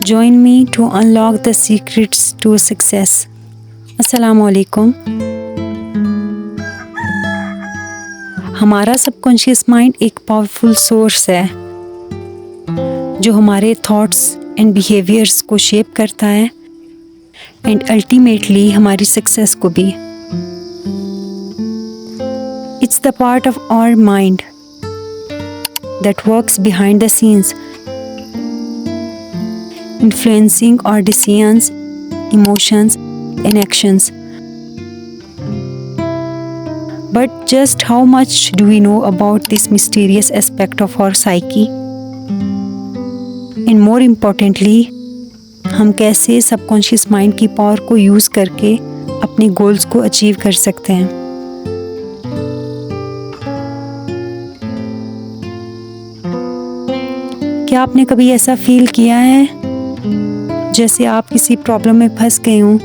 Join me to unlock the secrets to success. अस्सलाम वालेकुम। हमारा सबकॉन्शियस माइंड एक पावरफुल सोर्स है जो हमारे थॉट्स एंड बिहेवियर्स को शेप करता है एंड अल्टीमेटली हमारी सक्सेस को भी। It's the part of our mind that works behind the scenes, influencing our decisions, emotions, and actions. But just how much do we know about this mysterious aspect of our psyche? And more importantly, हम कैसे subconscious mind की power को use करके अपने goals को achieve कर सकते हैं? क्या आपने कभी ऐसा फील किया है जैसे आप किसी प्रॉब्लम में फंस गए हों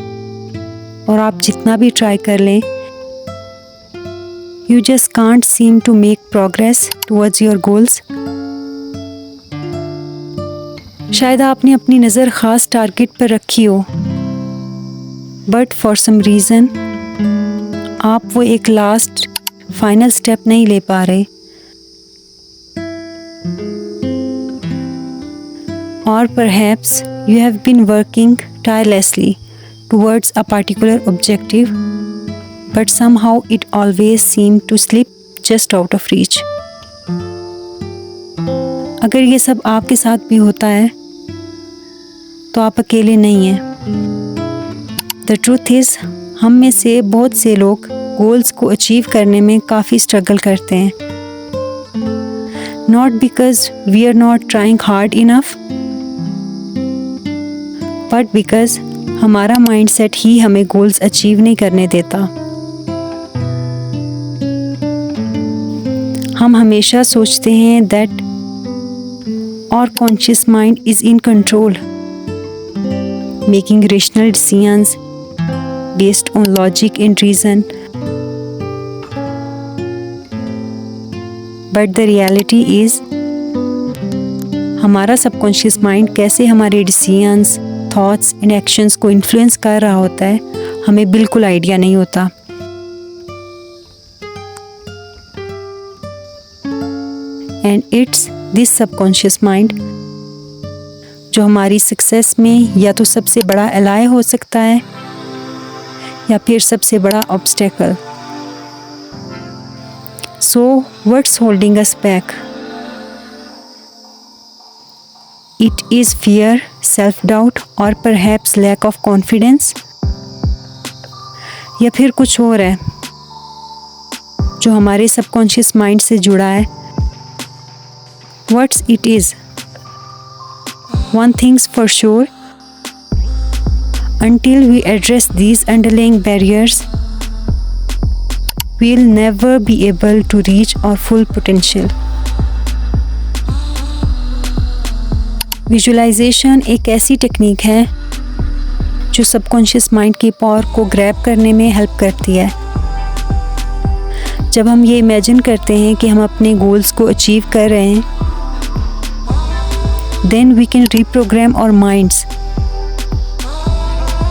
और आप जितना भी ट्राई कर लें, you just can't seem to make progress towards your goals? शायद आपने अपनी नज़र ख़ास टारगेट पर रखी हो, बट फॉर सम रीज़न आप वो एक लास्ट फाइनल स्टेप नहीं ले पा रहे, or perhaps you have been working tirelessly towards a particular objective, but somehow it always seemed to slip just out of reach. अगर ये सब आपके साथ भी होता है तो आप अकेले नहीं हैं। The truth is, हम में से बहुत से लोग गोल्स को अचीव करने में काफ़ी स्ट्रगल करते हैं, not because we are not trying hard enough, but because हमारा माइंडसेट ही हमें गोल्स अचीव नहीं करने देता। हम हमेशा सोचते हैं that our conscious mind is in control, making rational decisions based on logic and reason, but the reality is हमारा सबकॉन्शियस माइंड कैसे हमारे डिसीजंस, थॉट्स एंड एक्शंस को इन्फ्लुएंस कर रहा होता है, हमें बिल्कुल आइडिया नहीं होता। And it's this subconscious mind जो हमारी सक्सेस में या तो सबसे बड़ा एलाय हो सकता है या फिर सबसे बड़ा obstacle. So what's holding us back? It is fear, self-doubt or perhaps lack of confidence? या फिर कुछ और है जो हमारे सबकॉन्शियस माइंड से जुड़ा है? What's it is? One thing's for sure, until we address these underlying barriers, we'll never be able to reach our full potential. Visualisation एक ऐसी टेक्निक है जो सबकॉन्शियस माइंड की पावर को ग्रैब करने में हेल्प करती है। जब हम ये इमेजिन करते हैं कि हम अपने गोल्स को अचीव कर रहे हैं, then we can reprogram our minds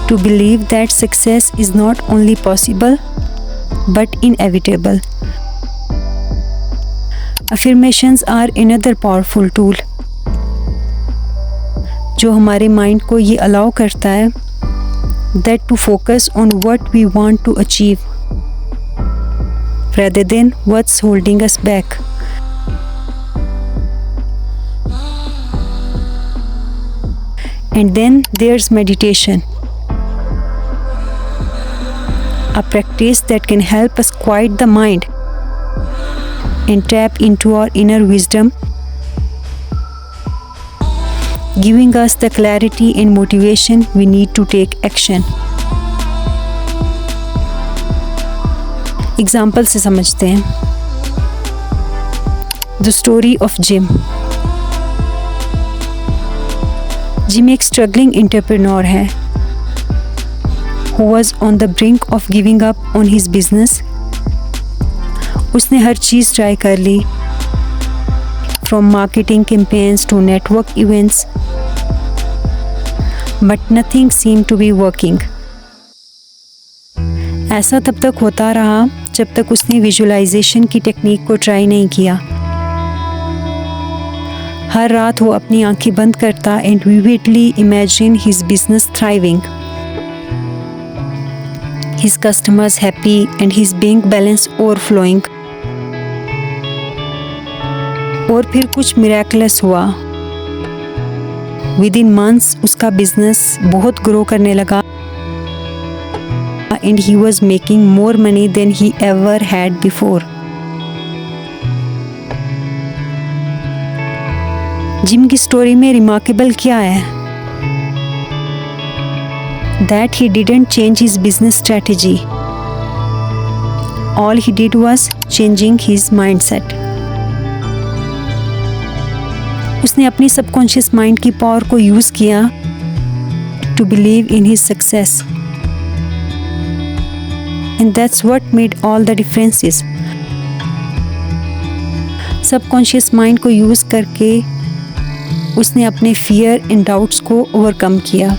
to believe that success is not only possible but inevitable. Affirmations are another powerful tool जो हमारे माइंड को ये अलाउ करता है that to focus on what we want to achieve rather than what's holding us back. And then there's meditation, a practice that can help us quiet the mind and tap into our inner wisdom, giving us the clarity and motivation we need to take action. Example से समझते हैं। The story of gym. Gym एक struggling entrepreneur है who was on the brink of giving up on his business उसने हर चीज़ try कर ली, from marketing campaigns to network events, but nothing seem to be working. ऐसा तब तक होता रहा जब तक उसने विजुअलाइजेशन की टेक्निक को ट्राई नहीं किया। हर रात वो अपनी आंखें बंद करता and vividly imagine his business thriving, his customers happy and his bank balance overflowing. और फिर कुछ मिरेकलस हुआ। विद इन मंथ्स उसका बिजनेस बहुत ग्रो करने लगा and he was making more money than he ever had before. Gym की story में रिमार्केबल क्या है? That he didn't change his business strategy. All he did was changing his mindset. उसने अपनी सबकॉन्शियस माइंड की power को use किया to believe in his success. And that's what made all the differences. Subconscious mind को use करके उसने अपने fear and doubts को ओवरकम किया।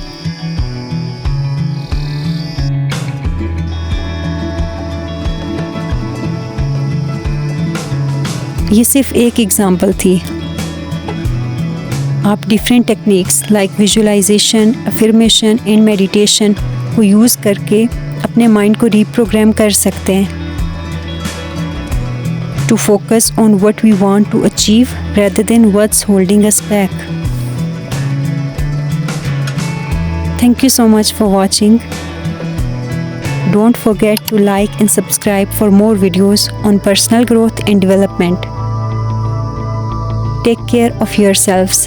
ये सिर्फ एक एग्जाम्पल थी। आप different techniques like visualisation, affirmation and meditation को यूज़ करके अपने माइंड को रीप्रोग्राम कर सकते हैं to focus on what we want to achieve rather than what's holding us back. Thank you so much for watching. Don't forget to like and subscribe for more videos on personal growth and development. Take care of yourselves.